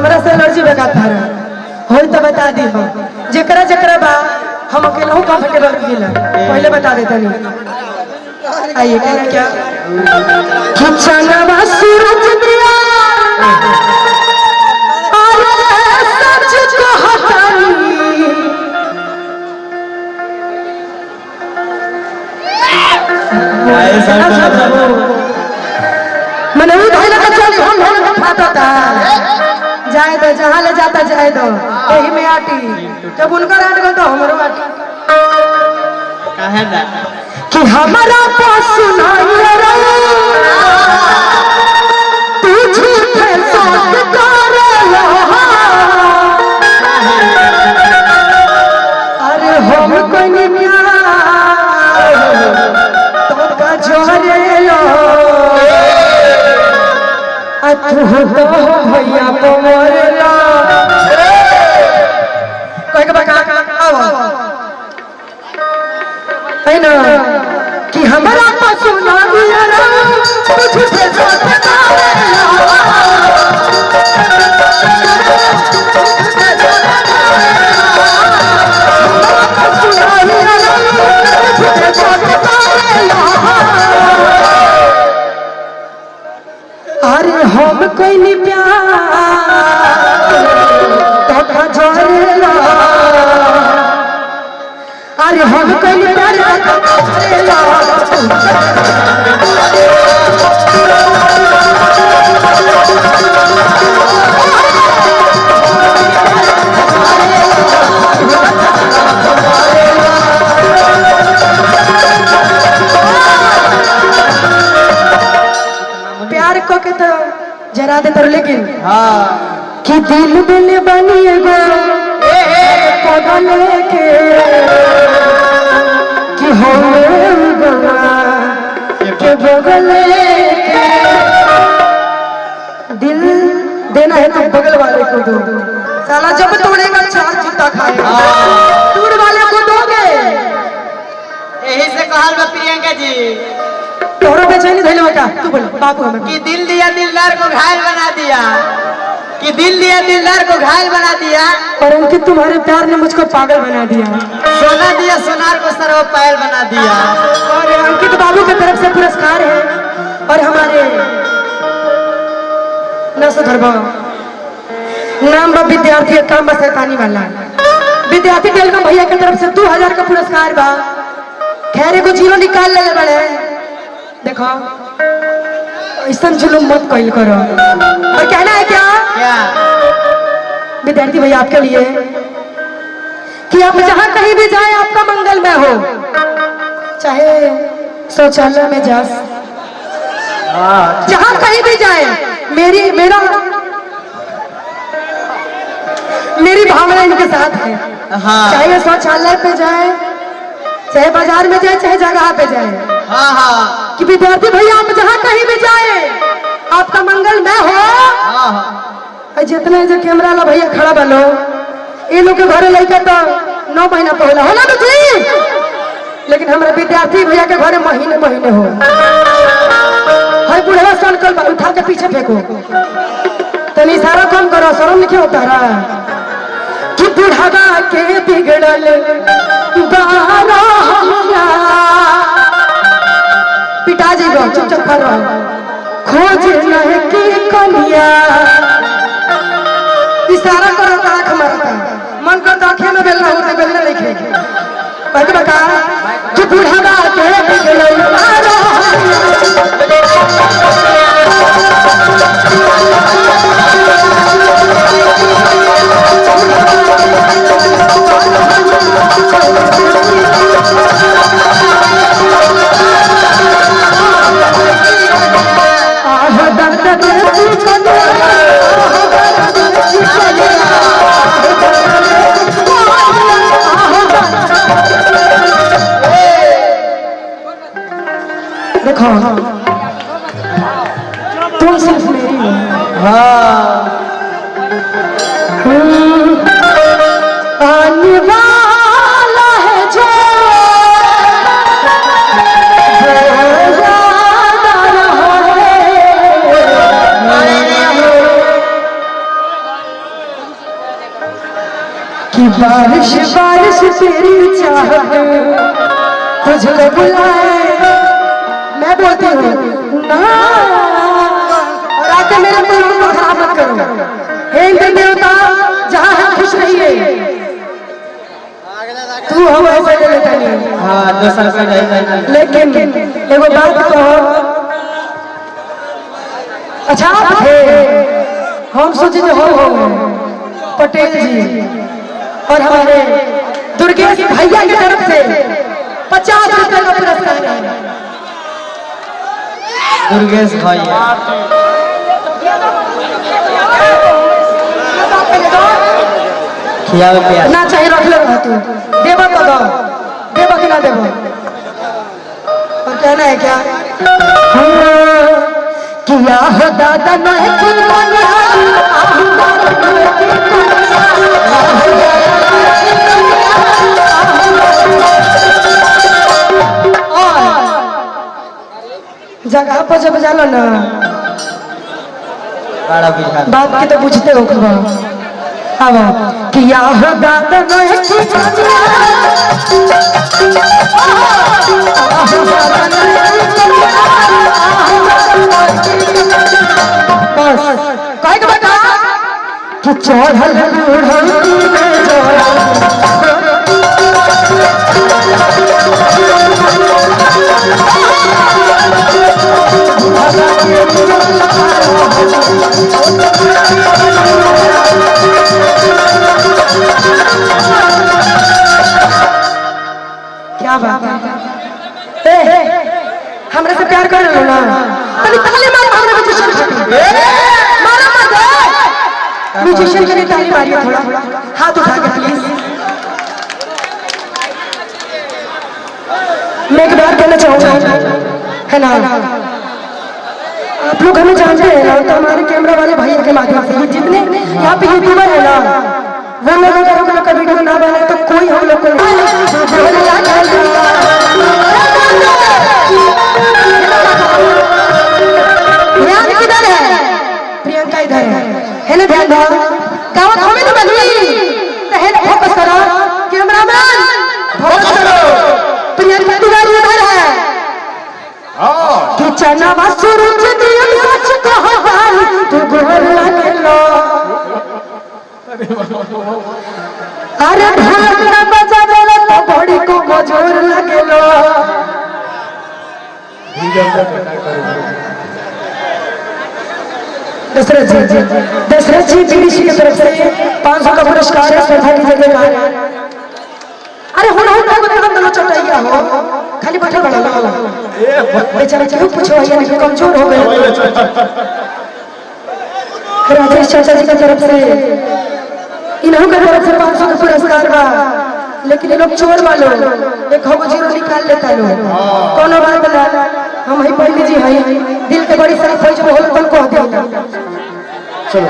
हमरा से एलर्जी बेकार होई तो बता दी हम जेकरा जेकरा बा हम अकेला हूं कंफर्टेबल फील पहले बता देता नहीं आइए कहना क्या खचनवा सूरज दिया और सच को हटाई मैंने भी भाई लगा चल हम फाटा था जाए तो जहाँ ले जाता जाए तो यही में आटी जब उनका आट गल तो हमारो आटी काहे ना कि हमारा पास सुनाई रे तू झूठे साथ कर लो अरे हम कोई नहीं प्यार तो का जोरे लो तू तो भैया पमरला कोई के बका आओ है ना कि हमारा पसुना दिया तुझसे साथ करेला अरे हम कोई नहीं प्यार तो जोरेला अरे हम कोई नहीं प्यार तो जोरेला प्यार को के तो जरा दे तर लेकिन हां कि दिल दिल बनिए गो पौधा लेके कि हो के बगल के दिल देना है तो बगल वाले को दो साला जब तोड़ेगा चार जूता खाएगा दूर वाले को दोगे यही से कहल बा प्रियंका जी तोरो बेचैनी धइले बेटा तू बोल बाबू हमें कि दिल दिया दिलदार को घायल बना दिया कि दिल दिया दिलदार को घायल बना दिया और उनके तुम्हारे प्यार ने मुझको पागल बना दिया सोना दिया सोनार को सर्व पायल बना दिया और अंकित बाबू की तरफ से पुरस्कार है और हमारे नसधर्मा नाम बा विद्यार्थी काम बा शैतानी वाला विद्यार्थी टेलकम भैया की तरफ से 2000 का पुरस्कार बा खैर को जीरो निकाल ले बड़े देखो ऐसा जुलूम मत कइल करो और कहना है क्या विद्यार्थी भैया आपके लिए कि आप जहां कहीं भी जाएं आपका मंगलमय हो चाहे शौचालय में जा जहां कहीं भी जाए मेरी भावना इनके साथ है चाहे शौचालय पे जाए चाहे बाजार में जाए चाहे जगह पे जाए कि विद्यार्थी भैया आप जहां कहीं भी जाए आपका मंगलमय हो जितने जो कैमरा ला भैया खड़ा बनो ये लोग के घरे लेके तो 9 महीना पहला होला ना जी लेकिन हमारे विद्यार्थी भैया के घरे महीने महीने हो हर बुढ़वा संकल्प उठा के पीछे फेंको तनी सारा काम करो शर्म नहीं होता रहा कि बुढ़ावा के बिगड़ल बारा पिटा जाएगा चुपचाप खा रहा खोज नहीं की कनिया इशारा करो आंख मारता मन करता आंखें में बेलना होते बेलना नहीं खेगे पहले बता कि बुढ़ावा के बिगड़ल बारा देखो तुम सिर्फ मेरी हो आने वाला है जो तुझको बुलाए, मैं बोलती हूँ ना, और आके मेरे दिल को खराब मत करो। हे इंद्र देवता, जहाँ है खुश रहिए। तू हम ऐसे ले लेता नहीं। हाँ दूसरा से लेकिन एगो बात कहो, अच्छा आप थे, हम सोचे हो पटेल जी और हमारे दुर्गेश भैया की तरफ से 50 रुपए का पुरस्कार है। दुर्गेश भैया खिया पिया ना चाहिए रख ले तू, देवा तो दो, देवा कि ना देवा। और कहना है क्या किया हो दादा नहीं जगह पर जब जानो ना बड़ा बिहार बात की तो बुझते हो खबा। अब किया हो दादा नहीं बस कहे के बेटा कि चढ़ल क्या बात है, हमरे से प्यार कर लो ना, तभी ताली मारो हमरे म्यूजिशियन के लिए, मारो मत, म्यूजिशियन के लिए ताली मारिए थोड़ा, हाथ उठा के प्लीज। मैं एक बात कहना चाहूँगा, है ना, आप लोग हमें जानते हैं ना, तो हमारे कैमरा वाले भैया के माध्यम से जितने यहाँ पे यूट्यूबर है ना, वो लोग अगर हम लोग का वीडियो ना बनाए तो कोई हम लोग को किधर है, प्रियंका इधर है ना, ध्यान दो गाँव हमें तो बदली फोकस करो, कैमरामैन फोकस करो, प्रियंका तिवारी इधर है कि चना सूरज दिया सच कहो तू गोर लगे लो, अरे ढोलक ना बजा देला तो बड़ी को मजूर लगे लो। दशरथ जी बीडीसी की तरफ से 500 का पुरस्कार है, श्रद्धा की जगह का। अरे हो ना चटाइया हो, खाली बैठा बड़ा बेचारा क्यों पूछो भैया नहीं कमजोर हो गए। राजेश चाचा जी की तरफ से इन्हों की तरफ से 500 का पुरस्कार बा, लेकिन ये लोग चोर वालों एक हो जीरो निकाल लेता लोग, कौन बात बता हम ही पंडित जी है, दिल के बड़ी शरीफ है जो बोल तन को दे। चलो